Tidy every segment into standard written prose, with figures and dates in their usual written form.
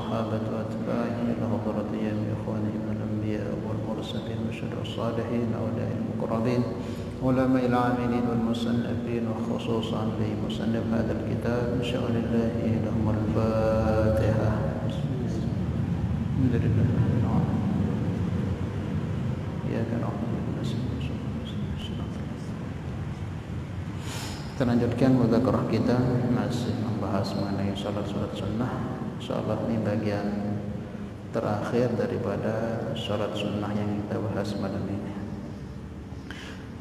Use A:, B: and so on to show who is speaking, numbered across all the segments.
A: والصحابة وأتباعهم إلى حضرة جميع إخوانهم من الأنبياء والمرسلين وشهداء الصالحين وأولياء المقربين علماء العاملين والمصنفين وخصوصا لمصنف هذا الكتاب من شغل الله لهم الفاتحة. Kita lanjutkan mudzakarah kita, masih membahas mengenai salat sunnah. Insyaallah ini bagian terakhir daripada salat sunnah yang kita bahas malam ini.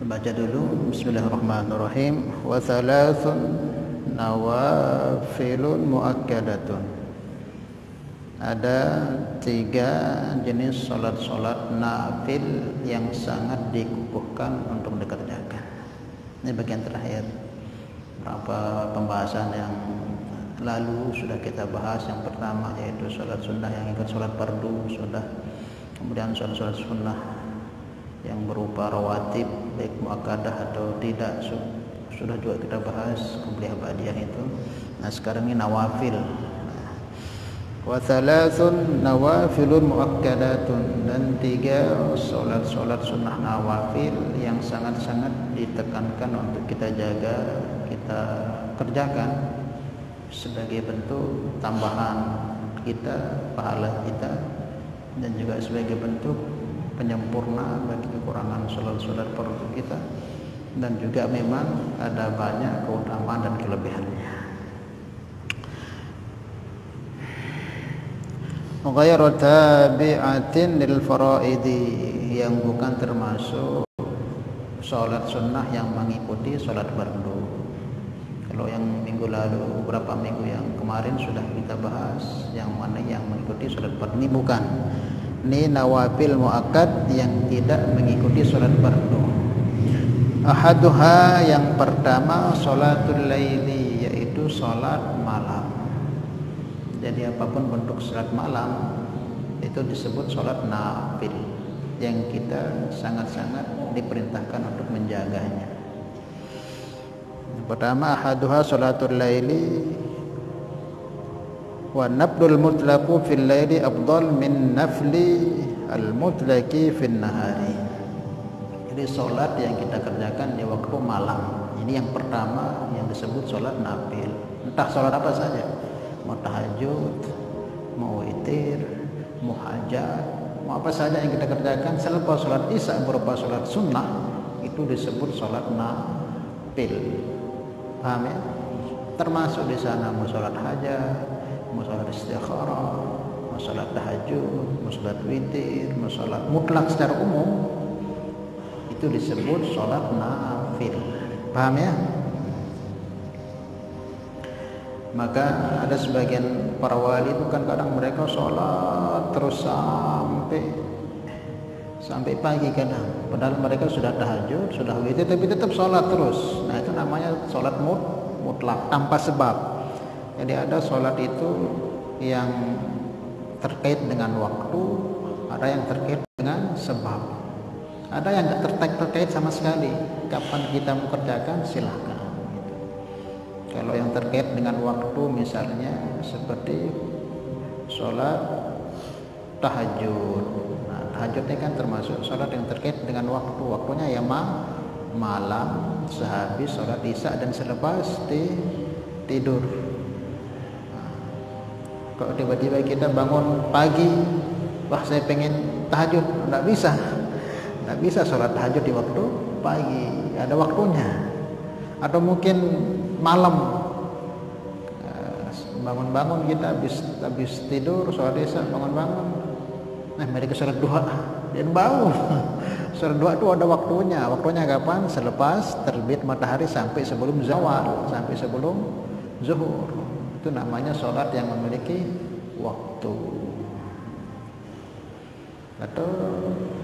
A: Baca dulu bismillahirrahmanirrahim. Wa thalathun nawafilun muakkadatun. Ada 3 jenis salat-salat nafil yang sangat dikukuhkan untuk dikerjakan. Ini bagian terakhir. Beberapa pembahasan yang lalu sudah kita bahas. Yang pertama yaitu salat sunnah yang ikut salat fardu sudah. Kemudian salat sunnah yang berupa rawatib baik muakkadah atau tidak sudah juga kita bahas qabliyah ba'diyah itu. Nah sekarang ini nawafil. Wa thalathun nawafilun muakkadatun, dan 3 salat sunnah nawafil yang sangat-sangat ditekankan untuk kita jaga, kita kerjakan sebagai bentuk tambahan kita, pahala kita, dan juga sebagai bentuk penyempurna bagi kekurangan salat-salat fardu kita, dan juga memang ada banyak keutamaan dan kelebihannya. Ghairu tabi'atin lil faraidi, yang bukan termasuk salat sunnah yang mengikuti salat fardu. Kalau yang minggu lalu, beberapa minggu yang kemarin sudah kita bahas yang mana yang mengikuti salat fardu, ini bukan. Ini nawafil muakkad yang tidak mengikuti salat fardu. Ahaduha, yang pertama salatul laili, yaitu salat malam. Jadi apapun bentuk salat malam itu disebut salat nafil yang kita sangat-sangat diperintahkan untuk menjaganya. Pertama, ahaduha salatul laili wa naflul mutlaqu fil laili afdal min nafli al mutlaqi fil nahari. Jadi salat yang kita kerjakan di waktu malam ini yang pertama yang disebut salat nafil. Entah salat apa saja, mau tahajud, mau witir, mau hajat, mau apa saja yang kita kerjakan selepas salat isya berupa salat sunnah, itu disebut salat nafil. Paham ya? Termasuk di sana mau salat hajat, mau salat istikharah, mau salat tahajud, mau salat witir, mau salat mutlak secara umum, itu disebut salat nafil. Paham ya? Maka ada sebagian para wali itu kan kadang mereka sholat terus sampai pagi kadang, padahal mereka sudah tahajud, sudah witir, tapi tetap sholat terus. Nah itu namanya sholat mutlak tanpa sebab. Jadi ada sholat itu yang terkait dengan waktu, ada yang terkait dengan sebab, ada yang terkait sama sekali. Kapan kita mau kerjakan silahkan. Kalau yang terkait dengan waktu misalnya seperti sholat tahajud. Nah, tahajudnya kan termasuk sholat yang terkait dengan waktu. Waktunya ya malam sehabis sholat isya dan selepas tidur. Nah, kalau tiba-tiba kita bangun pagi, wah saya pengen tahajud, nggak bisa sholat tahajud di waktu pagi, ada waktunya. Atau mungkin malam bangun-bangun kita habis tidur sholat isya, bangun-bangun nah mereka sholat duha dan bau. Sholat duha itu ada waktunya kapan? Selepas terbit matahari sampai sebelum zawal, sampai sebelum zuhur. Itu namanya sholat yang memiliki waktu. Atau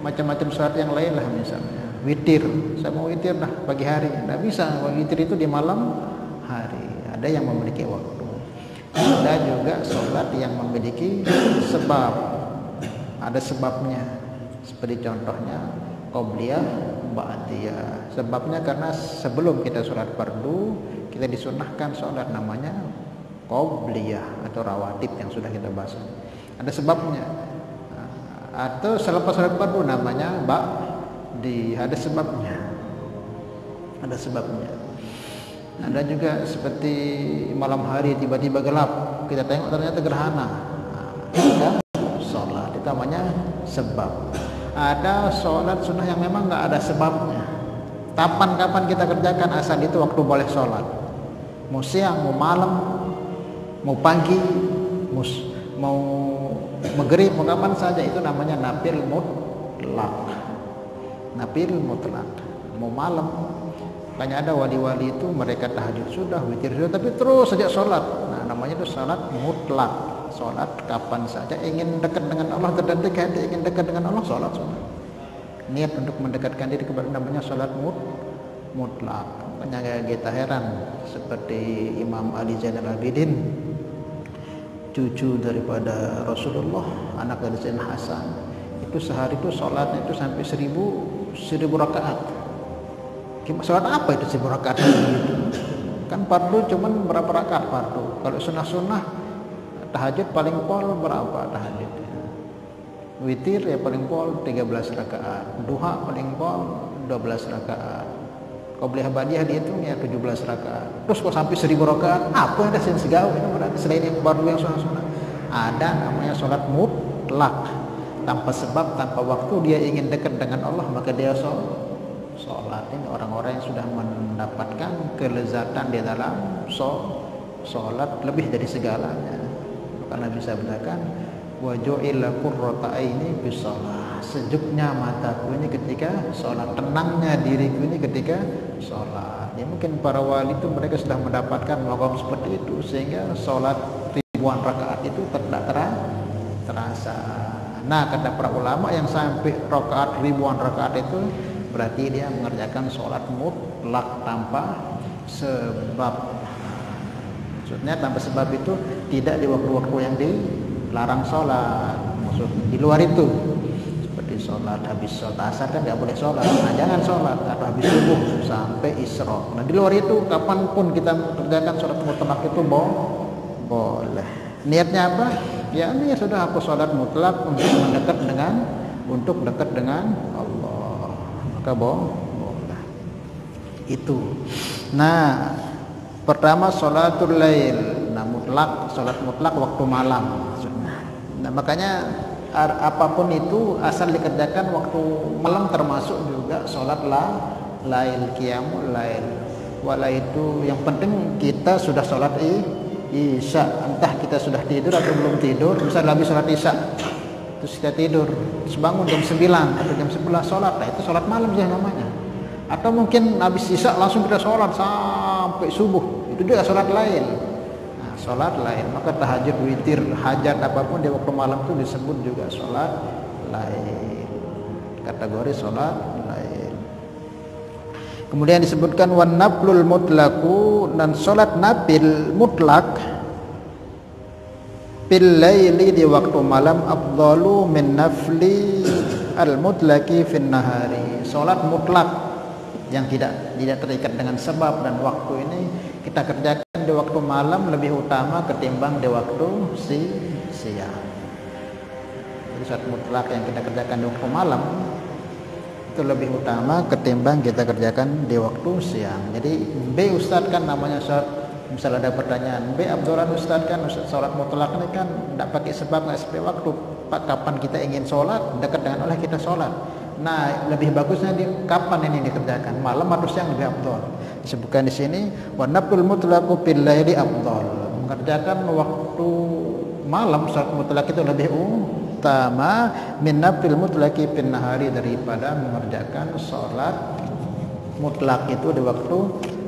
A: macam-macam sholat yang lain lah, misalnya witir, saya mau witir lah pagi hari, tidak bisa. Witir itu di malam hari. Ada yang memiliki waktu. Ada juga sholat yang memiliki sebab, ada sebabnya. Seperti contohnya qabliyah ba'diyah. Sebabnya karena sebelum kita sholat fardu, kita disunahkan sholat namanya qabliyah atau rawatib yang sudah kita bahas. ada sebabnya. Atau selepas salat fardu namanya ba'di, ada sebabnya. Ada sebabnya. Ada juga seperti malam hari tiba-tiba gelap, kita tengok ternyata gerhana, kita sholat, itu namanya sebab. Ada sholat sunnah yang memang nggak ada sebabnya, kapan-kapan kita kerjakan asal itu waktu boleh sholat, mau siang, mau malam, mau pagi, mau maghrib, mau kapan saja, itu namanya nafil mutlak. Nafil mutlak, mau malam. Makanya ada wali-wali itu mereka tahajud sudah, witir sudah, tapi terus saja sholat. Nah, namanya itu sholat mutlak. Sholat kapan saja, ingin dekat dengan Allah, terdetik hati ingin dekat dengan Allah, sholat sunnah. Niat untuk mendekatkan diri kepada namanya sholat mutlak. Makanya kita heran seperti Imam Ali Zainal Abidin, cucu daripada Rasulullah, anak dari Sayyidina Hasan, itu sehari itu sholatnya itu sampai 1000 rakaat. Sholat apa itu 1000 rakaat? Kan fardu cuman berapa rakaat fardu? Kalau sunnah tahajud paling pol berapa tahajud? Witir ya paling pol 13 rakaat. Duha paling pol 12 rakaat. Qobliyah ba'diyah dihitung ya 17 rakaat. Terus kok sampai 1000 rakaat? Apa yang ada segala itu berarti selain yang fardu yang sunnah? Ada namanya sholat mutlak. Tanpa sebab, tanpa waktu dia ingin dekat dengan Allah, maka dia sholat. Ini orang-orang yang sudah mendapatkan kelezatan di dalam sholat lebih dari segalanya. Karena bisa berkatakan wa ju'ila qurrata aini bis shalah, sejuknya mataku ini ketika sholat, tenangnya diriku ini ketika sholat. Ya mungkin para wali itu mereka sudah mendapatkan maqam seperti itu sehingga sholat ribuan rakaat itu tidak terasa. Nah, kata para ulama yang sampai rakaat ribuan rakaat itu berarti dia mengerjakan sholat mutlak tanpa sebab. Maksudnya tanpa sebab itu tidak di waktu-waktu yang dilarang sholat. Maksud di luar itu seperti sholat habis sholat asar kan nggak boleh sholat. Nah jangan sholat atau habis subuh sampai isyraq. Nah di luar itu kapanpun kita kerjakan sholat mutlak itu boleh. Niatnya apa? Ya ini sudah aku sholat mutlak untuk dekat dengan Allah. Maka boleh itu. Nah, pertama sholatul lail, nah mutlak, sholat mutlak waktu malam. Nah makanya apapun itu asal dikerjakan waktu malam termasuk juga sholat lail, qiyamul lail. Wala itu yang penting kita sudah sholat isya, entah kita sudah tidur atau belum tidur. Misalnya habis sholat isya terus kita tidur, terus bangun jam 9 atau jam 11 sholat, nah itu sholat malam sih namanya. Atau mungkin habis isya langsung kita sholat sampai subuh, itu juga sholat lain. Nah, sholat lain, maka tahajud, witir, hajat apapun di waktu malam itu disebut juga sholat lain, kategori sholat lain. Kemudian disebutkan wan naflul mutlaku, dan sholat nafil mutlak fil laili di waktu malam afdalu min nafli al mutlaki fin nahari. Salat mutlak yang tidak terikat dengan sebab dan waktu ini kita kerjakan di waktu malam lebih utama ketimbang di waktu siang. Jadi salat mutlak yang kita kerjakan di waktu malam itu lebih utama ketimbang kita kerjakan di waktu siang. Jadi B Ustadz kan namanya salat. Misalnya ada pertanyaan, B Abdurrahman Ustadz kan sholat mutlak ini kan tidak pakai sebab, nggak sesuai waktu. Pak, kapan kita ingin sholat dekat dengan Allah kita sholat. Nah lebih bagusnya kapan ini dikerjakan, malam atau siang lebih afdal. Disebutkan di sini wa naflul mutlaqu fil laili afdal, mengerjakan waktu malam sholat mutlak itu lebih utama min naflil mutlaqi fin nahari, daripada mengerjakan sholat mutlak itu di waktu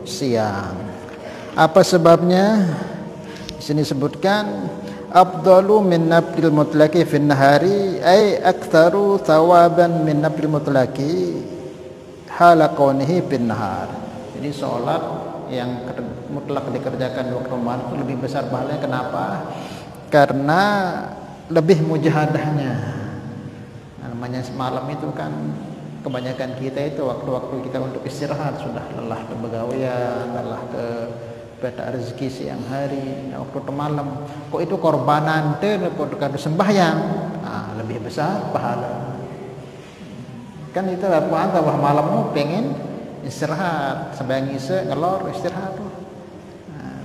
A: siang. Apa sebabnya? Di sini sebutkan afdalu min naflil mutlaqi fin nahari ay aktsaru thawaban min naflil mutlaqi hala kaunihi fin nahar. Jadi salat yang mutlak dikerjakan di waktu malam itu lebih besar pahalanya. Kenapa? Karena lebih mujahadahnya. Nah, namanya malam itu kan kebanyakan kita itu waktu-waktu kita untuk istirahat, sudah lelah ke begawian, lelah ke peta rezeki siang hari, waktu malam. Kok itu korbanan kado sembahyang, lebih besar pahala. Kan itu apa bahwa malammu pengen istirahat, sembahyang isya ngelor istirahat tuh.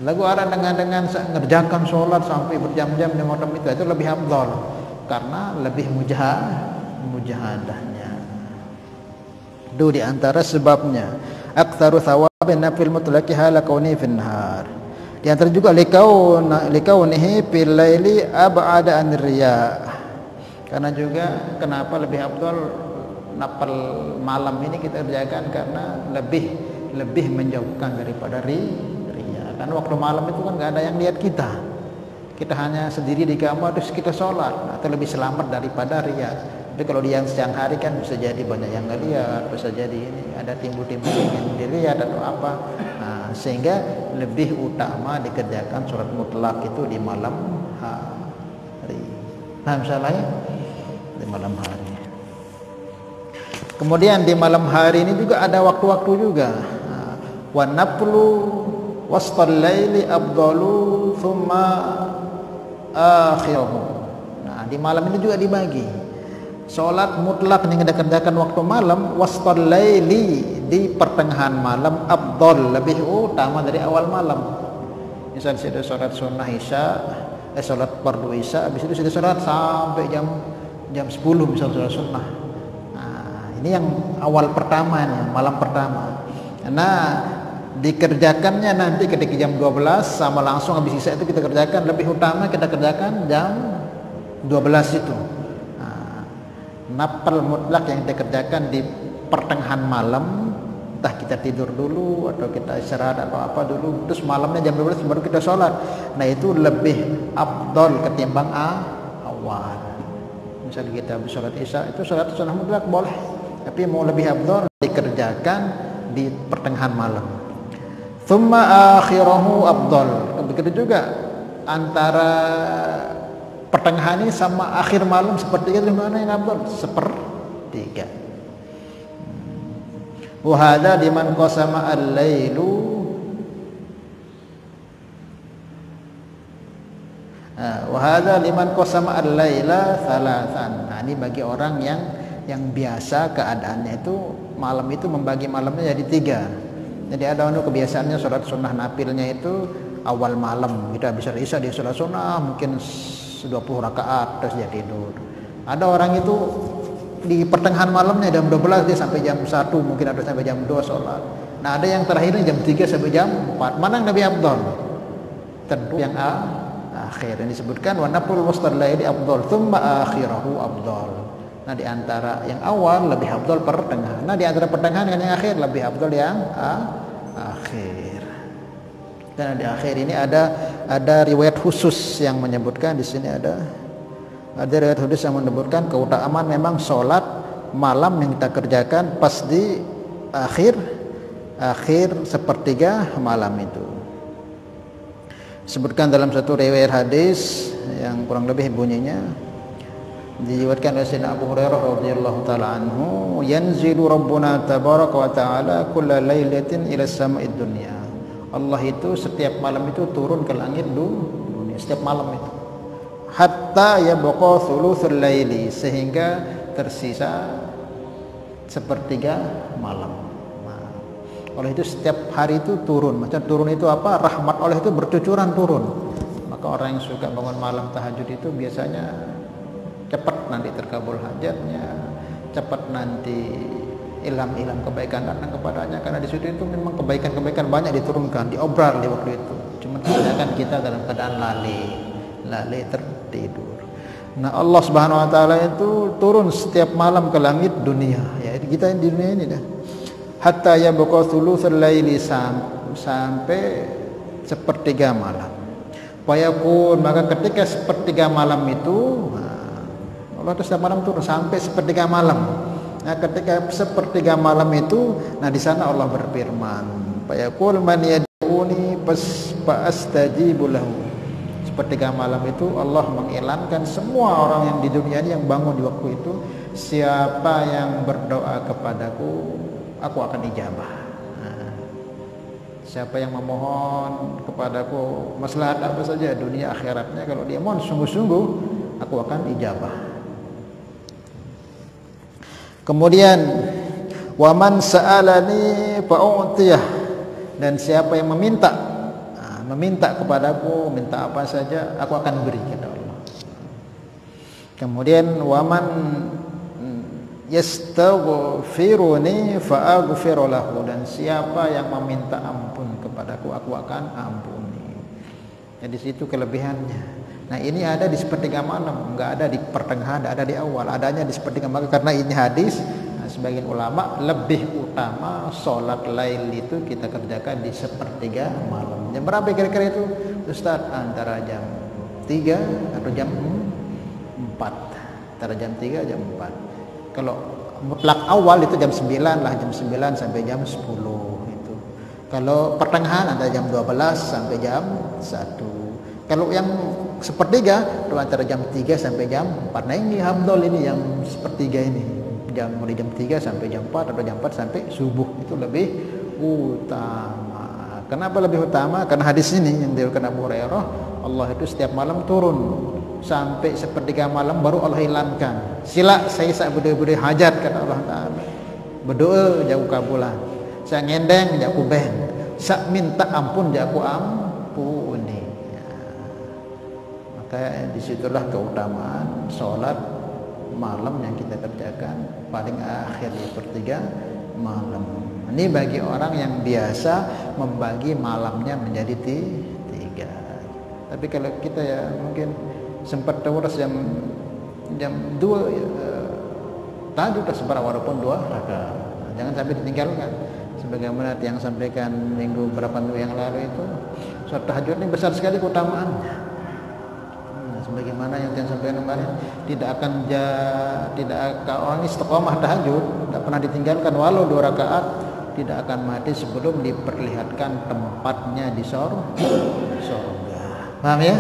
A: Lagu ada dengan ngerjakan sholat sampai berjam-jam di malam itu lebih afdal karena lebih mujahadahnya. Itu di antara sebabnya. Aktsaru thawabin nafil mutlaqi hala kauni fin nahar. Di antara juga likaunihi fil laili ab'ada an riya. Karena juga kenapa lebih afdal nafil malam ini kita kerjakan karena lebih menjauhkan daripada riya. Karena waktu malam itu kan enggak ada yang lihat kita. Kita hanya sendiri di kamar terus kita sholat, atau lebih selamat daripada riya. Tapi kalau di yang siang hari kan bisa jadi banyak yang nggak lihat, bisa jadi ini ada timbul-timbul ingin dilihat atau apa. Sehingga lebih utama dikerjakan sholat mutlak itu di malam hari. Misalnya di malam hari. Kemudian di malam hari ini juga ada waktu-waktu juga. Wa naflu wastal laili afdalu thumma akhiruhu. Di malam ini juga dibagi. Salat mutlak yang kita kerjakan waktu malam, wastal laili di pertengahan malam afdal, lebih utama dari awal malam. Misal sudah salat sunnah isya, salat fardu isya, habis itu sudah salat sampai jam 10 misal salat sunnah. Ini yang awal pertamanya, malam pertama. Dikerjakannya nanti ketika jam 12 sama langsung habis isya itu kita kerjakan, lebih utama kita kerjakan jam 12 itu. Nafil mutlak yang kita kerjakan di pertengahan malam, entah kita tidur dulu atau kita istirahat atau apa dulu, terus malamnya jam 12 baru kita sholat. Itu lebih afdal ketimbang awal. Misalnya kita habis sholat isya, itu sholat sunnah mutlak boleh, tapi mau lebih afdal dikerjakan di pertengahan malam. Thumma akhirahu afdal. Begitu juga antara pertengahan ini sama akhir malam sepertiga, di mana yang afdal? Sepertiga. Wa hadza liman qasama al-lailu. Wa hadza liman qasama al-laila thalathan. Ini bagi orang yang biasa keadaannya itu malam itu membagi malamnya jadi 3. Jadi ada kebiasaannya sholat sunnah nafilnya itu awal malam, kita bisa isya di sholat sunnah mungkin 20 rakaat terus dia tidur. Ada orang itu di pertengahan malamnya jam 12 dia sampai jam 1, mungkin ada sampai jam 2 sholat. Ada yang terakhirnya jam 3 sampai jam 4. Mana yang lebih afdal? Tentu yang akhir. Yang disebutkan wa nafil wastal laili afdal thumma akhirahu afdal. Di antara yang awal lebih afdal pertengahan. Di antara pertengahan dengan yang akhir lebih afdal yang akhir. Dan di akhir ini ada riwayat khusus yang menyebutkan, di sini ada riwayat khusus yang menyebutkan keutamaan memang sholat malam yang kita kerjakan pas di akhir sepertiga malam itu. Sebutkan dalam satu riwayat hadis yang kurang lebih bunyinya, diriwayatkan oleh Sayyidina Abu Hurairah radhiyallahu taala anhu, yanzilu rabbuna tabaraka wa taala kulla lailatin ila sama'id dunya. Allah itu setiap malam itu turun ke langit dunia, setiap malam itu. Hatta yabqa thuluthul laili, sehingga tersisa sepertiga malam. Allah itu setiap hari itu turun. Macam turun itu apa? Rahmat Allah itu bercucuran turun. Maka orang yang suka bangun malam tahajud itu biasanya cepat nanti terkabul hajatnya, cepat nanti ilham-ilham kebaikan datang kepadanya, karena di situ itu memang kebaikan-kebaikan banyak diturunkan, diobral di waktu itu. Cuma kebanyakan kita dalam keadaan lalai tertidur. Allah Subhanahu wa taala itu turun setiap malam ke langit dunia. Ya, kita di dunia ini dah. Hatta yabqa thuluthul laili, sampai sepertiga malam. Fayaqul, maka ketika sepertiga malam itu Allah itu setiap malam turun sampai sepertiga malam. Ketika sepertiga malam itu, di sana Allah berfirman, fayaqul man yad'uni fastajibu lahu. Sepertiga malam itu Allah mengiklankan semua orang yang di dunia ini yang bangun di waktu itu, siapa yang berdoa kepadaku, aku akan ijabah. Siapa yang memohon kepadaku maslahat apa saja dunia akhiratnya, kalau dia mohon sungguh-sungguh, aku akan ijabah. Kemudian waman sa'alani fa'utiyah, dan siapa yang meminta kepadaku, minta apa saja aku akan beri, kata Allah. Kemudian waman yastaghfiruni fa'aghfiru lahu, dan siapa yang meminta ampun kepadaku aku akan ampuni. Jadi situ kelebihannya. Nah, ini ada di sepertiga malam, enggak ada di pertengahan, enggak ada di awal, adanya di sepertiga malam karena ini hadis. Nah, sebagian ulama lebih utama salat lail itu kita kerjakan di sepertiga malam. Jam berapa kira-kira itu, Ustaz? Antara jam 3 atau jam 4. Antara jam 3 jam 4. Kalau mutlak awal itu jam 9 lah, jam 9 sampai jam 10 itu. Kalau pertengahan ada jam 12 sampai jam 1. Kalau yang sepertiga itu antara jam 3 sampai jam 4. Nah, ini hamdul ini yang sepertiga ini. Mulai jam 3 sampai jam 4 atau jam 4 sampai subuh itu lebih utama. Kenapa lebih utama? Karena hadis ini yang diriwayatkan Abu Hurairah, Allah itu setiap malam turun sampai sepertiga malam baru Allah hilangkan. Sila saya sak berdua hajat, kata Allah Ta'ala. Berdoa jauh kabulan. Saya ngendeng jauh kubeng. Sak minta ampun jauh ampuni. Ya. Maka disitulah keutamaan sholat malam yang kita kerjakan paling akhir di sepertiga malam. Ini bagi orang yang biasa membagi malamnya menjadi 3. Tapi kalau kita ya mungkin sempat terus jam 2 tahajud sebarang walaupun 2 rakaat. Jangan sampai ditinggalkan. Sebagaimana yang sampaikan minggu yang lalu itu, sholat tahajud ini besar sekali keutamaannya. Sebagaimana yang saya sampaikan kemarin, tidak akan orang istiqomah tahajud, tidak pernah ditinggalkan walau 2 rakaat, tidak akan mati sebelum diperlihatkan tempatnya di surga. Paham ya?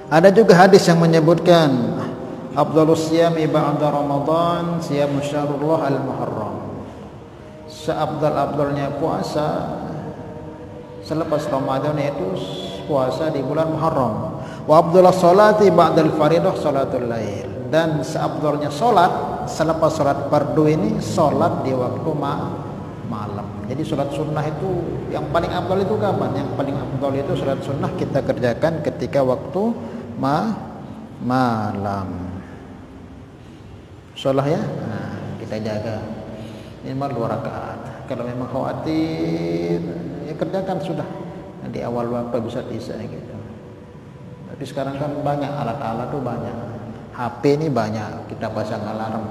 A: Ada juga hadis yang menyebutkan afdhalus siyami ba'da Ramadan siyamu syahrullah al-muharram. Seabdal-abdalnya puasa selepas Ramadan itu puasa di bulan Muharram. Wa afdhalus salati ba'dal faridah salatul lail. Dan seabdalnya salat selepas salat fardu ini salat di waktu malam. Jadi salat sunnah itu yang paling afdal itu kapan? Yang paling afdal itu salat sunnah kita kerjakan ketika waktu malam. Sholat ya, nah, kita jaga minimal 2 rakaat. Kalau memang khawatir, ya kerjakan sudah di awal waktu bisa gitu. Tapi sekarang kan banyak alat-alat tuh banyak. HP ini banyak, kita pasang alarm.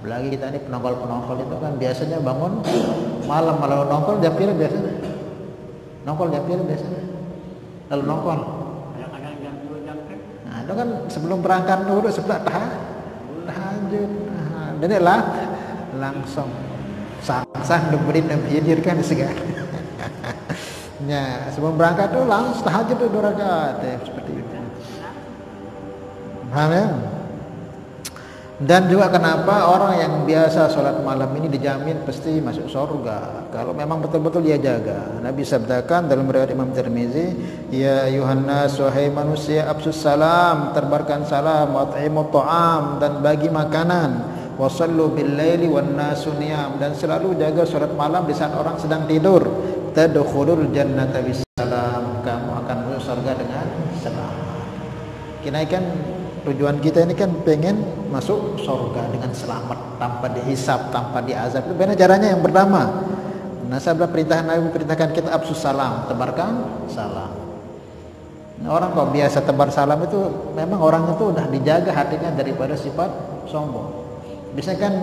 A: Apalagi kita ini penongkol itu kan biasanya bangun malam, malah nongkol japir biasanya. Lalu nongkol. Itu kan sebelum berangkat dulu sebelah tahajud. Dan langsung sang diberi menghadirkan segala. Ya, sebelum berangkat tuh langsung tahajud 2 rakaat seperti itu. Paham ya? Dan juga kenapa orang yang biasa sholat malam ini dijamin pasti masuk surga kalau memang betul-betul dia jaga. Nabi sabdakan dalam riwayat Imam Tirmizi, ya Yuhannas, wahai manusia, absus salam, terbarkan salam, wat'imut ta'am, dan bagi makanan, wasallu bil laili wan nasu niyam, dan selalu jaga sholat malam di saat orang sedang tidur. Tadkhulul jannata bisalam, kamu akan masuk surga dengan selamat. Kinaikan tujuan kita ini kan pengen masuk surga dengan selamat, tanpa dihisab, tanpa diazab. Itu bagaimana caranya? Yang pertama, nah sabda perintah Nabi perintahkan kita absus salam, tebarkan salam. Nah, orang kok biasa tebar salam itu memang orang itu udah dijaga hatinya daripada sifat sombong. Biasanya kan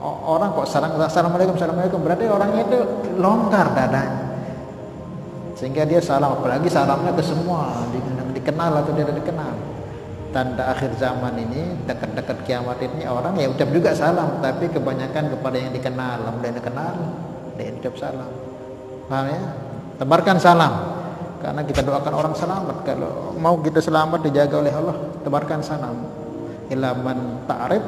A: orang kok assalamualaikum berarti orangnya itu longgar dadanya, sehingga dia salam, apalagi salamnya ke semua, dikenal atau tidak dikenal. Tanda akhir zaman ini, dekat-dekat kiamat ini, orang ya ucap juga salam, tapi kebanyakan kepada yang dikenal. Yang dikenal dia ucap salam. Paham ya? Tebarkan salam, karena kita doakan orang selamat. Kalau mau kita selamat dijaga oleh Allah, tebarkan salam. Ila man ta'rif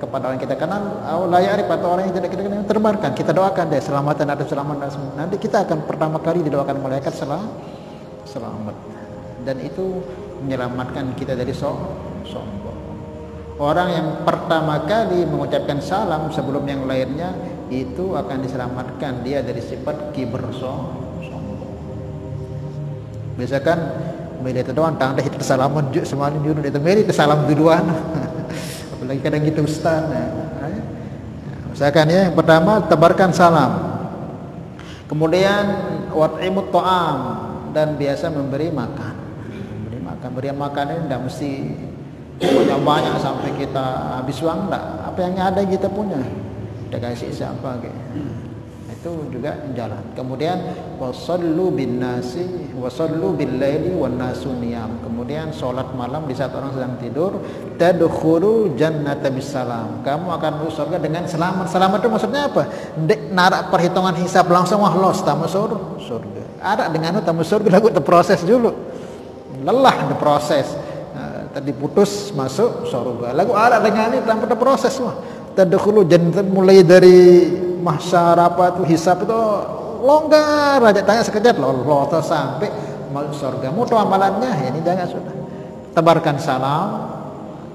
A: kepada orang kita kenal, la ya'rif, atau orang yang tidak kita kenal, terbarkan, kita doakan dia selamatan atau selamat dan semua. Nanti kita akan pertama kali didoakan malaikat selamat, dan itu menyelamatkan kita dari sombong. Orang yang pertama kali mengucapkan salam sebelum yang lainnya itu akan diselamatkan dia dari sifat kibr, sombong. Biasakan media itu doang tang dah kita salaman juk semalam juru itu media itu salam duluan. Apalagi kadang gitu ustaz. Misalkan ya, yang pertama tebarkan salam. Kemudian wat'imut ta'am, dan biasa memberi makan. Beri makan ini tidak mesti banyak sampai kita habis uang, enggak. Apa yang ada kita punya, kita kasih siapa gitu. Itu juga jalan. Kemudian wasallu bin nasi wasallu bil laili wan nasu niyam. Kemudian sholat malam di saat orang sedang tidur. Tadkhulu jannata bisalam. Kamu akan masuk surga dengan selamat. Selamat itu maksudnya apa? Narak perhitungan hisab langsung los tamu surga. Ada dengan tamu surga lagu proses dulu. Lelah di proses. Tadi putus masuk surga. Lagu ada dengan ini tanpa proses mah. Tadkhulu jannata, mulai dari mahsyar apa tuh hisab itu longgar aja, tanya sekejap loh sampai masuk surga. Mau tahu amalannya ya, ini jangan sudah. Tebarkan salam,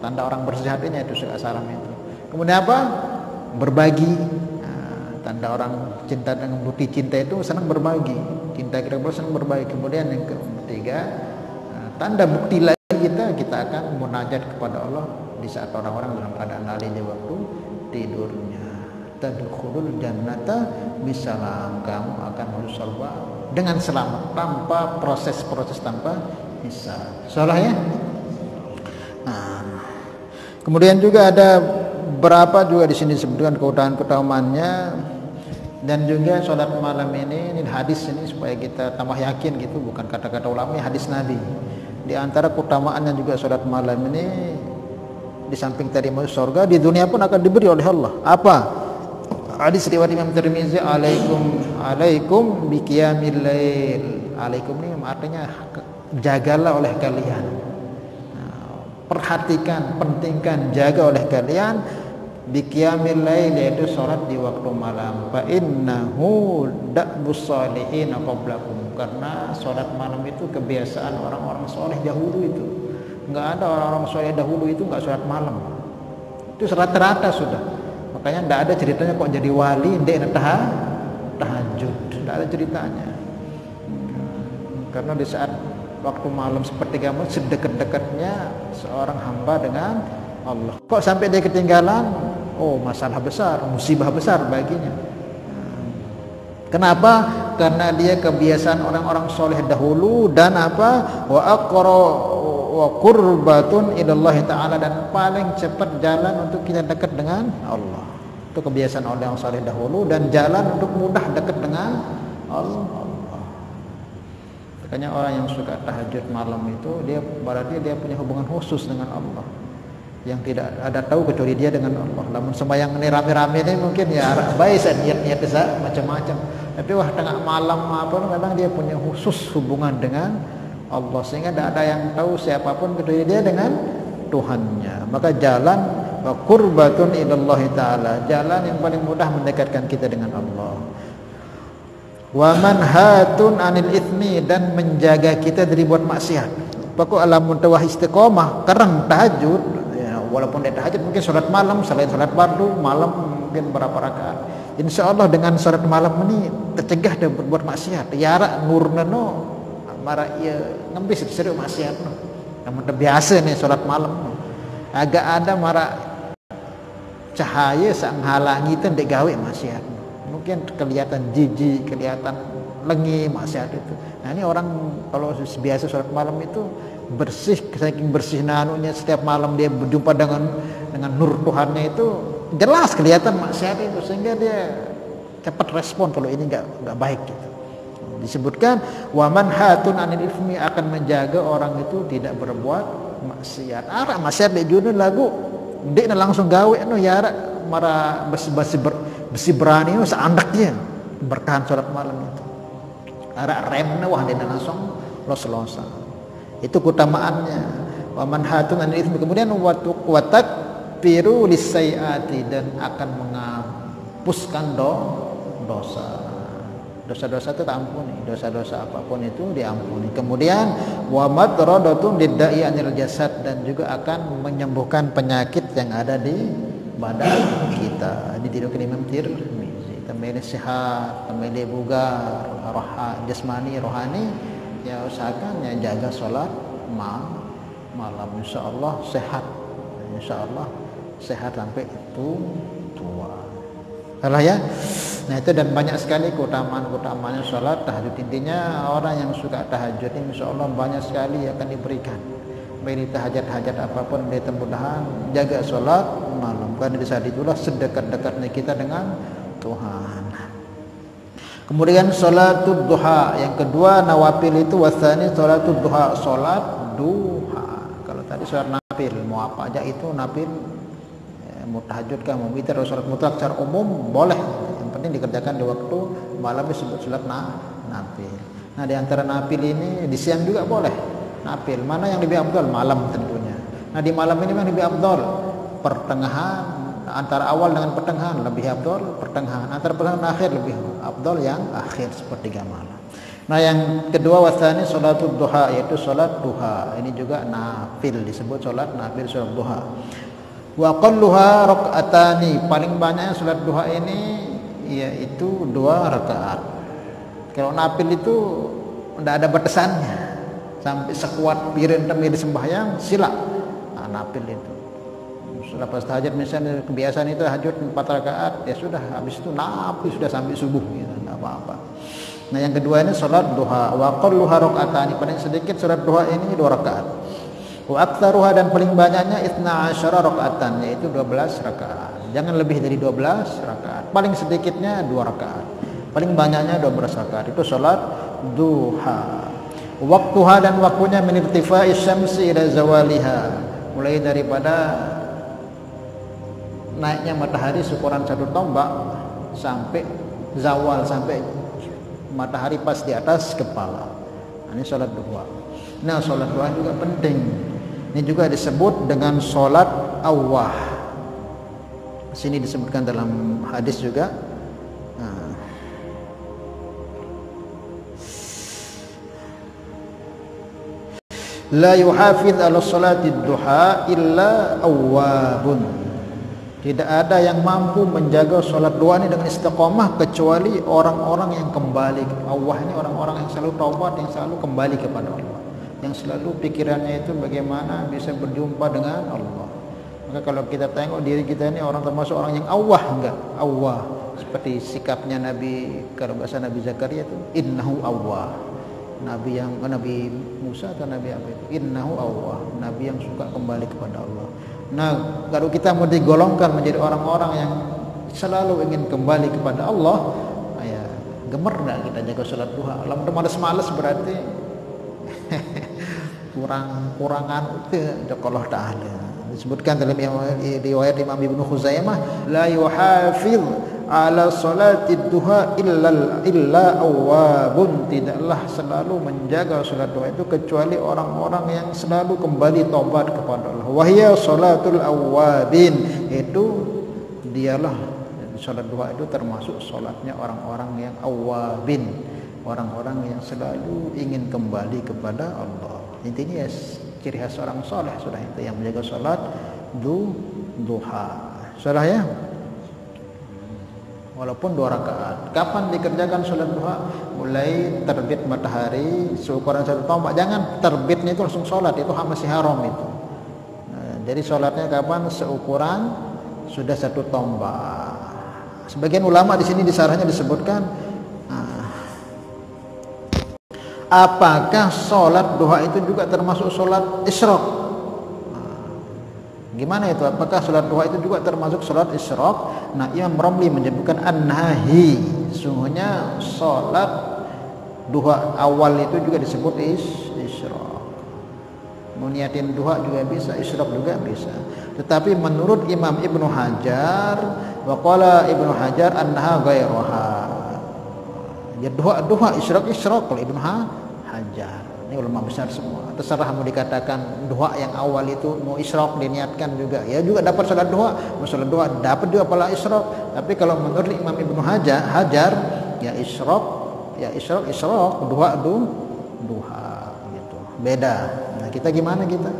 A: tanda orang bersih hatinya itu suka salam itu. Kemudian apa? Berbagi. Tanda orang cinta dengan bukti cinta itu senang berbagi. Cinta kita senang berbagi. Kemudian yang ketiga, tanda bukti lagi kita akan munajat kepada Allah di saat orang-orang dalam keadaan lalai di waktu tidurnya. Tadkhulul jannata bisalam, kamu akan masuk surga dengan selamat, tanpa proses tanpa hisab. Salah ya. Kemudian juga ada berapa juga di sini disebutkan keutamaannya, dan juga sholat malam ini hadis ini supaya kita tambah yakin gitu, bukan kata-kata ulama, hadis Nabi. Di antara keutamaannya juga sholat malam ini, di samping tadi masuk surga, di dunia pun akan diberi oleh Allah. Apa? Hadis riwayat Imam Tirmizi, alaikum biqiyamil lail. Alaikum ini artinya jagalah oleh kalian. Perhatikan, pentingkan, jaga oleh kalian biqiyamil lail, yaitu salat di waktu malam. Fa innahu da'bus salihin qablakum, karena salat malam itu kebiasaan orang-orang soleh dahulu itu. Enggak ada orang-orang soleh dahulu itu enggak salat malam. Itu rata-rata sudah. Makanya tidak ada ceritanya kok jadi wali ndek tahajud, tidak ada ceritanya. Karena di saat waktu malam sepertiga malam sedekat-dekatnya seorang hamba dengan Allah. Kok sampai dia ketinggalan? Oh, masalah besar, musibah besar baginya. Kenapa? Karena dia kebiasaan orang-orang soleh dahulu, dan apa? Wa qurbatun ilallahi ta'ala, dan paling cepat jalan untuk kita dekat dengan Allah. Itu kebiasaan orang yang soleh dahulu, dan jalan untuk mudah dekat dengan Allah. Makanya orang yang suka tahajud malam itu, dia berarti dia punya hubungan khusus dengan Allah yang tidak ada tahu kecuali dia dengan Allah. Namun sembahyang ini rame-rame ini mungkin ya baik niat-niat macam-macam, tapi wah tengah malam apa memang dia punya khusus hubungan dengan Allah, sehingga tidak ada yang tahu siapapun kecuali dia dengan Tuhannya. Maka jalan wa qurbatun ilallahi ta'ala, jalan yang paling mudah mendekatkan kita dengan Allah. Wa manhatun anil itsmi, dan menjaga kita dari buat maksiat. Pokok alamun tawah istiqomah karena tahajud ya, walaupun dia tahajud mungkin salat malam, selain salat fardu malam mungkin berapa rakaat. Insyaallah dengan salat malam ini tercegah dari berbuat maksiat. Yara nurnano mara ia ngembis seru maksiat no. Namun biasa nih salat malam no. Agak ada mara cahaya sang halangi itu ndek gawe maksiat. Mungkin kelihatan jijik, kelihatan lengi maksiat itu. Nah ini orang kalau biasa sholat malam itu bersih, saking bersih nanunya, setiap malam dia berjumpa dengan nur Tuhannya itu jelas kelihatan maksiat itu, sehingga dia cepat respon kalau ini nggak baik gitu. Disebutkan wa manhatun anil itsmi, akan menjaga orang itu tidak berbuat maksiat. Ara maksiat di judul lagu dia langsung gawe no ya mara besi berani no seandaknya bertahan sholat malam itu. Ara remna wah dia langsung los-losan. Itu keutamaannya. Wa manhatun anil itsmi. Kemudian watak yukaffiru lisayyiati, dan akan menghapuskan dosa. Dosa-dosa itu ampuni, dosa-dosa apapun itu diampuni. Kemudian wa matradatun liddai anil jasad, dan juga akan menyembuhkan penyakit yang ada di badan kita. Ini diriwayatkan Imam Tirmizi. Tambahin sehat, tambahin bugar, jasmani, rohani, ya usahakan ya jaga sholat malam, insyaallah sehat. Insyaallah sehat sampai itu tua. Salah ya. Nah itu, dan banyak sekali keutamaan sholat tahajud. Intinya orang yang suka tahajud ini insyaallah banyak sekali akan diberikan. Baik hajat-hajat apapun, dia mudah-mudahan jaga sholat malam, karena di saat itulah sedekat-dekatnya kita dengan Tuhan. Kemudian sholatul duha, yang kedua nawafil itu, wasani sholatul duha, sholat duha. Kalau tadi sholat nafil, mau apa aja itu nafil, mau tahajud kah, mau witir, sholat mutlak secara umum boleh, yang penting dikerjakan di waktu malam, disebut sholat nafil. Nah di antara nafil ini di siang juga boleh nafil. Mana yang lebih afdal? Malam tentunya. Nah di malam ini yang lebih afdal? Pertengahan, antara awal dengan pertengahan lebih afdal pertengahan, antara pertengahan dan akhir lebih afdal yang akhir, sepertiga malam. Nah yang kedua wasani sholatul duha, yaitu sholat duha. Ini juga nafil, disebut sholat nafil, sholat duha. Wa qalluha rakaatani, paling banyak sholat duha ini yaitu 2 rakaat. Kalau nafil itu tidak ada batasannya, sampai sekuat piring temui di sembahyang sila. Nah, nafil itu selepas tahajud, misalnya kebiasaan itu tahajud 4 rakaat, ya sudah, habis itu nafil sudah sampai subuh gitu, tidak apa-apa. Nah yang kedua ini sholat duha. Wa qalluha rakaatani, paling sedikit sholat duha ini 2 rakaat. Wa aktsaruha, dan paling banyaknya 12 rakaatan, yaitu 12 rakaat. Jangan lebih dari 12 rakaat. Paling sedikitnya 2 rakaat, paling banyaknya 12 rakaat. Itu sholat duha. Waktuha, dan waktunya min irtifai syamsi ila zawaliha, mulai daripada naiknya matahari seukuran 1 tombak sampai zawal, sampai matahari pas di atas kepala. Ini sholat duha. Nah sholat duha juga penting. Ini juga disebut dengan sholat awwah. Sini disebutkan dalam hadis juga. La yuhafidz ala sholati duha illa awwabun. Tidak ada yang mampu menjaga sholat duha ini dengan istiqomah kecuali orang-orang yang kembali. Awwah ini orang-orang yang selalu taubat, yang selalu kembali kepada Allah, yang selalu pikirannya itu bagaimana bisa berjumpa dengan Allah. Maka kalau kita tengok diri kita ini orang termasuk orang yang awwah, enggak? Awwah. Seperti sikapnya Nabi, kalau bahasa Nabi Zakaria itu innahu awwah. Nabi Musa atau Nabi apa itu? Innahu awwah. Nabi yang suka kembali kepada Allah. Nah, kalau kita mau digolongkan menjadi orang-orang yang selalu ingin kembali kepada Allah, ya gemer enggak kita jaga salat duha? Kalau malas-malas berarti kurangan itu Allah Ta'ala. Disebutkan dalam riwayat Imam Ibnu Khuzaimah, la yuhafidz ala salati duha illa awwabun, tidaklah selalu menjaga salat duha itu kecuali orang-orang yang selalu kembali taubat kepada Allah. Wahya salatul awwabin, itu dialah salat duha itu termasuk salatnya orang-orang yang awwabin, orang-orang yang selalu ingin kembali kepada Allah. Intinya ya, ciri khas orang soleh sudah itu, yang menjaga salat duha. Sudah ya, walaupun 2 rakaat. Kapan dikerjakan salat duha? Mulai terbit matahari seukuran 1 tombak. Jangan terbitnya itu langsung salat, itu masih haram itu. Nah, jadi salatnya kapan? Seukuran sudah 1 tombak. Sebagian ulama di sini di sarahnya disebutkan, apakah sholat duha itu juga termasuk sholat isyraq? Gimana itu? Apakah sholat duha itu juga termasuk sholat isyraq? Nah, Imam Ramli menyebutkan an-nahi, sungguhnya sholat duha awal itu juga disebut isyraq. Mau niatin duha juga bisa, isyraq juga bisa. Tetapi menurut Imam Ibnu Hajar, waqala Ibnu Hajar annaha ghairuha. Ya duha isyraq kalau Ibnu Hajar. Ini ulama besar semua. Terserah mau dikatakan duha yang awal itu mau isyraq diniatkan juga, ya juga dapat salat duha. Mau salat duha dapat juga pahala isyraq. Tapi kalau menurut Imam Ibnu Hajar ya isyraq duha gitu. Beda. Nah, kita gimana kita?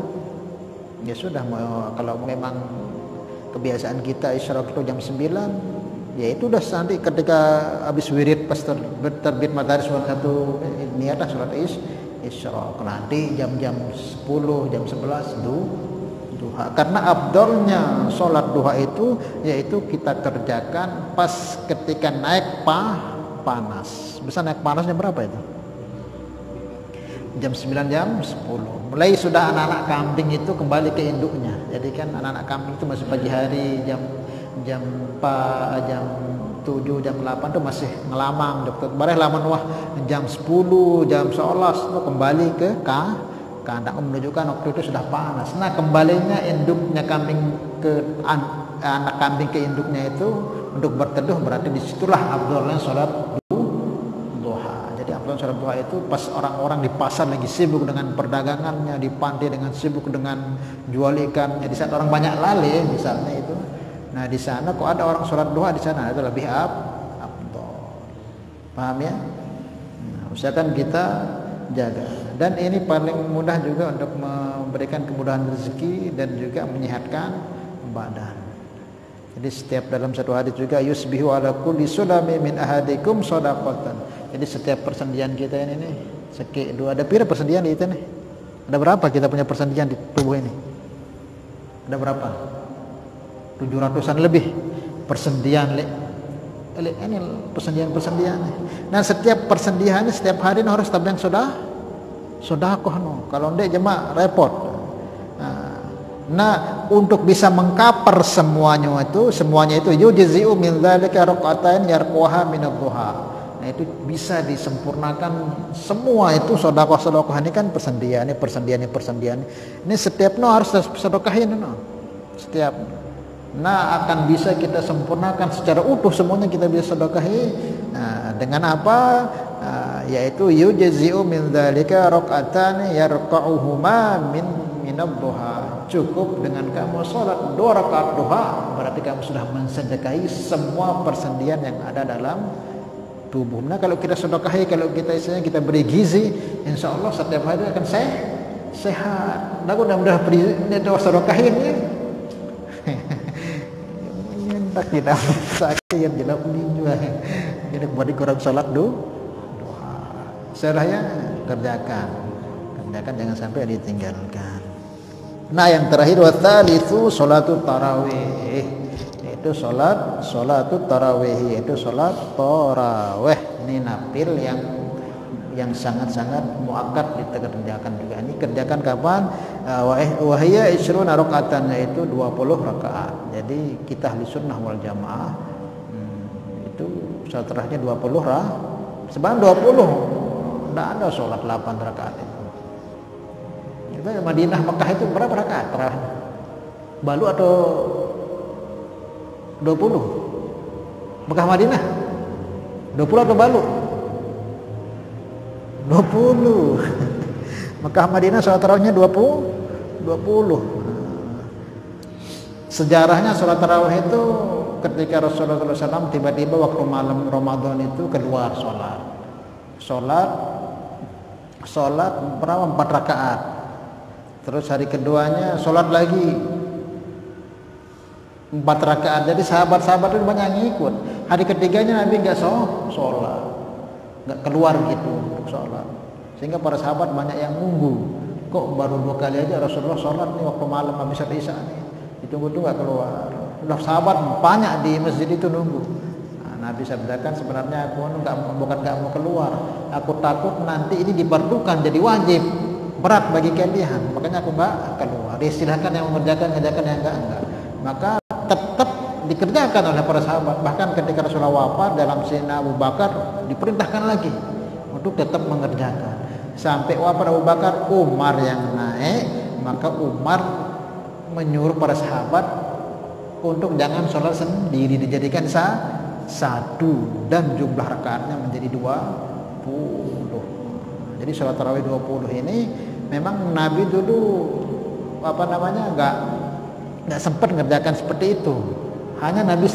A: Ya sudah, kalau memang kebiasaan kita isyraq itu jam 9, ya itu udah nanti ketika habis wirid pas terbit matahari sholat satu niatlah sholat isyraq, nanti jam-jam 10 jam 11 duha. Karena afdolnya sholat duha itu yaitu kita kerjakan pas ketika naik panas. Bisa naik panasnya berapa itu? Jam 9 jam 10 mulai sudah anak-anak kambing itu kembali ke induknya. Jadi kan anak-anak kambing itu masih pagi hari jam 4 jam 7 jam 8 itu masih ngelamang dokter bareh laman wah jam 10 jam 11 itu kembali ke kandang menunjukkan waktu itu sudah panas. Nah kembalinya induknya kambing ke anak kambing ke induknya itu untuk berteduh, berarti disitulah afdolnya sholat duha. Jadi afdol sholat duha itu pas orang-orang di pasar lagi sibuk dengan perdagangannya, di pantai dengan sibuk dengan jual ikan, di saat orang banyak lalai misalnya itu. Nah di sana kok ada orang sholat duha di sana itu lebih afdol. Paham ya? Nah, usahakan kita jaga. Dan ini paling mudah juga untuk memberikan kemudahan rezeki dan juga menyehatkan badan. Jadi setiap dalam satu hadis juga yusbihu ala kulli sulami min ahadikum shadaqatan. Jadi setiap persendian kita ini nih seki dua ada pira persendian di itu nih? Ada berapa kita punya persendian di tubuh ini? Ada berapa? 700-an lebih persendian ini persendian. Nah setiap persendiannya setiap hari harus tabang sedekah no. Kalau enggak jemaah repot. Nah untuk bisa mengcover semuanya itu yujzi'u min dzalika raqatain yarquha min ad-duha. Nah itu bisa disempurnakan semua itu sedekah ini kan persendian. Ini setiap harus sedekahin no. Setiap. Nah akan bisa kita sempurnakan secara utuh semuanya kita bisa sedekahi. Nah, dengan apa? Yaitu yujzi'u min dzalika raqatan yarqa'uhuma min ad-duha. Cukup dengan kamu salat 2 rakaat duha berarti kamu sudah mensedekahi semua persendian yang ada dalam tubuh. Nah kalau kita sedekahi, kalau kita istilahnya kita beri gizi, insyaallah setiap hari akan sehat. Nah mudah-mudahan beri sedekahin ya. Tak kita sakit jelas juga. Jadi buat kurang salat duha. Setelahnya kerjakan jangan sampai ditinggalkan. Nah yang terakhir watsalitsu salatut tarawih. Itu salatut tarawih, itu salat tarawih. Ini nafil yang sangat-sangat muakkad dikerjakan juga. Ini kerjakan kapan? Wa hiya 20 rakaatan, yaitu 20 rakaat. Jadi kita ahli sunnah wal jamaah itu setelahnya 20 sebenarnya 20 tidak ada sholat 8 rakaat itu. Madinah Mekah itu berapa rakaat terakhir? Balu atau 20? Mekah Madinah 20 atau balu? 20. Mekah Madinah sholat tarawihnya 20. Sejarahnya sholat tarawih itu ketika Rasulullah SAW tiba-tiba waktu malam Ramadan itu keluar sholat berapa 4 rakaat. Terus hari keduanya sholat lagi 4 rakaat. Jadi sahabat-sahabat itu banyak ngikut. Hari ketiganya Nabi nggak sholat, nggak keluar gitu untuk sholat. Sehingga para sahabat banyak yang nunggu. Kok baru 2 kali aja Rasulullah sholat nih waktu malam habis isya nih. Ditunggu-tunggu nggak keluar. Udah sahabat banyak di masjid itu nunggu. Nah, Nabi sabdakan sebenarnya aku bukan nggak mau keluar. Aku takut nanti ini diperlukan jadi wajib. Berat bagi kalian, makanya aku nggak keluar. Silahkan yang mengerjakan yang enggak. Maka tetap dikerjakan oleh para sahabat. Bahkan ketika Rasulullah wafat dalam Sayyidina Abu Bakar diperintahkan lagi untuk tetap mengerjakan. Sampai wafat Abu Bakar, Umar yang naik, maka Umar menyuruh para sahabat untuk jangan sholat sendiri, dijadikan satu dan jumlah rakaatnya menjadi 20. Jadi sholat tarawih 20 ini memang Nabi dulu nggak sempat ngerjakan seperti itu. Hanya Nabi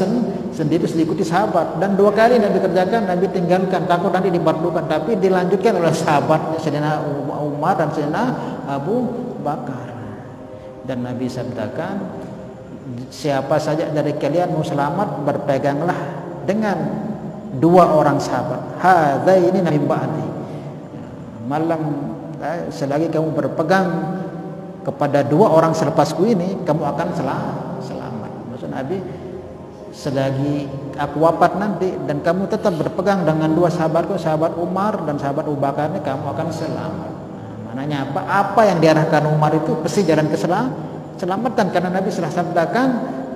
A: sendiri diikuti sahabat, dan 2 kali Nabi kerjakan, Nabi tinggalkan takut nanti dibardukan, tapi dilanjutkan oleh sahabatnya Sayyidina Umar dan Sayyidina Abu Bakar. Dan Nabi sabdakan, siapa saja dari kalian mau selamat, berpeganglah dengan 2 orang sahabat. Hadzaini Nabi ba'di. Selagi kamu berpegang kepada 2 orang selepasku ini, kamu akan selamat. Maksud Nabi, selagi aku wafat nanti dan kamu tetap berpegang dengan 2 sahabatku, sahabat Umar dan sahabat Abu Bakar ini, kamu akan selamat. Maknanya apa? Apa yang diarahkan Umar itu pasti jalan keselamatan, karena Nabi sudah sabdakan,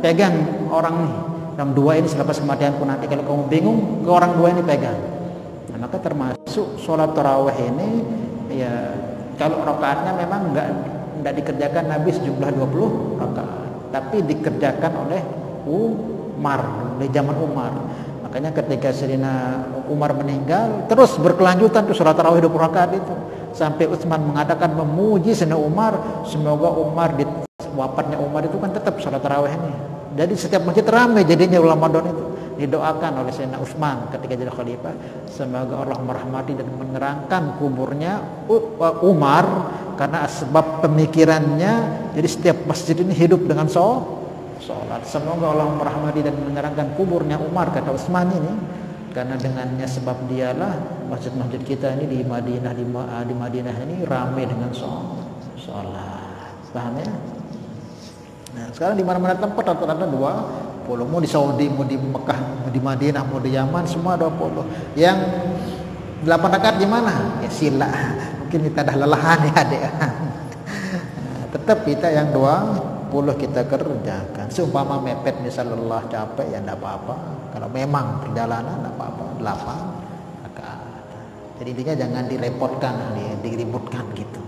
A: pegang orang 2 ini selepas kematianku nanti. Kalau kamu bingung, ke orang 2 ini pegang. Nah, maka termasuk sholat tarawih ini, ya kalau rakaatnya memang enggak dikerjakan Nabi sejumlah 20 rakaat, tapi dikerjakan oleh Umar di zaman Umar. Makanya ketika Sayyidina Umar meninggal, terus berkelanjutan tuh sholat tarawih 20 rakaat itu, sampai Utsman mengatakan memuji Sayyidina Umar, semoga Umar di wafatnya Umar itu kan tetap sholat tarawih ini. Jadi setiap masjid ramai jadinya Ramadan itu. Didoakan oleh Sayyidina Utsman ketika jadi khalifah, semoga Allah merahmati dan menerangkan kuburnya Umar, karena sebab pemikirannya jadi setiap masjid ini hidup dengan sholat. Semoga Allah merahmati dan menerangkan kuburnya Umar, kata Utsman ini, karena dengannya sebab dialah masjid-masjid kita ini di Madinah ini ramai dengan sholat. Paham ya? Nah, sekarang di mana-mana tempat rata-rata 20, mau di Saudi, mau di Mekah, mau di Madinah, mau di Yaman, semua 20. Yang 8 rakaat gimana? Ya sila. Mungkin kita dah lelahan ya adik. Tetap kita yang 20 kita kerjakan. Seumpama mepet misalnya Allah capek, ya enggak apa-apa. Kalau memang perjalanan enggak apa-apa, 8 rakaat. Jadi intinya jangan direpotkan, diributkan gitu.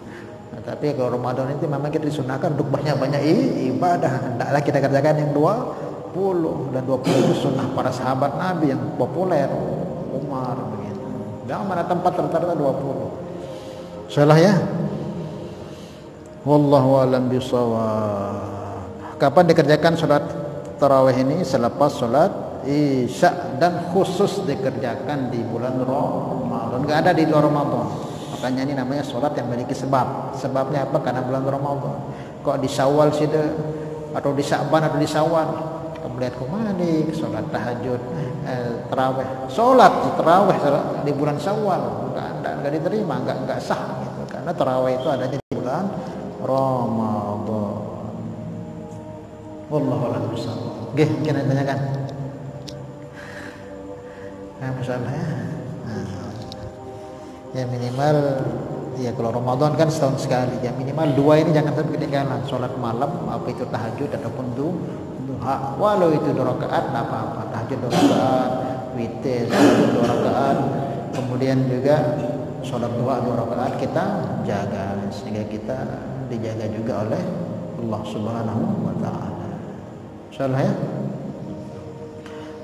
A: Nah, tapi kalau Ramadan itu memang kita disunahkan untuk banyak-banyak ibadah. Hendaklah kita kerjakan yang 20, dan 20 itu sunnah para sahabat Nabi yang populer, Umar begitu. Jangan mana tempat rata-rata 20. Salah ya. Wallahu a'lam bishawab. Kapan dikerjakan sholat tarawih ini? Selepas sholat Isya, dan khusus dikerjakan di bulan Ramadan. Enggak ada di luar Ramadan. Makanya ini namanya sholat yang memiliki sebab. Sebabnya apa? Karena bulan Ramadan. Kok di Syawal sih, atau di Sya'ban atau di Syawal, kemudian kumani sholat tahajud, tarawih, sholat tarawih di bulan Syawal enggak diterima, enggak sah gitu. Karena tarawih itu adanya di bulan Ramadan. Wallahu a'lam bishawab. Nggih, mungkin ada tanyakan. Masalah ya. Ya minimal, ya kalau Ramadan kan setahun sekali, ya minimal 2 ini jangan sampai ketinggalan. Sholat malam, apa itu tahajud ataupun duha, walau itu 2 rakaat tidak apa-apa. Tahajud 2 rakaat, witir 2 rakaat, kemudian juga sholat duha 2 rakaat kita jaga, sehingga kita dijaga juga oleh Allah Subhanahu wa taala. Insyaallah ya.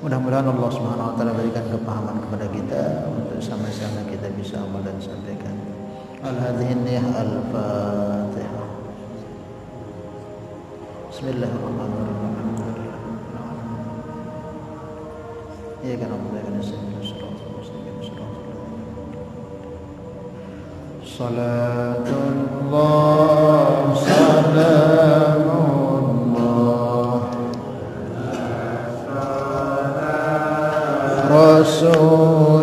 A: Mudah-mudahan Allah Subhanahu wa taala berikan kepahaman kepada kita untuk sama-sama kita bisa amal dan sampaikan. Al-hadhihi al-Fatihah. Bismillahirrahmanirrahim. Ya kan Allahumma salli Salatullah salamullah Rasul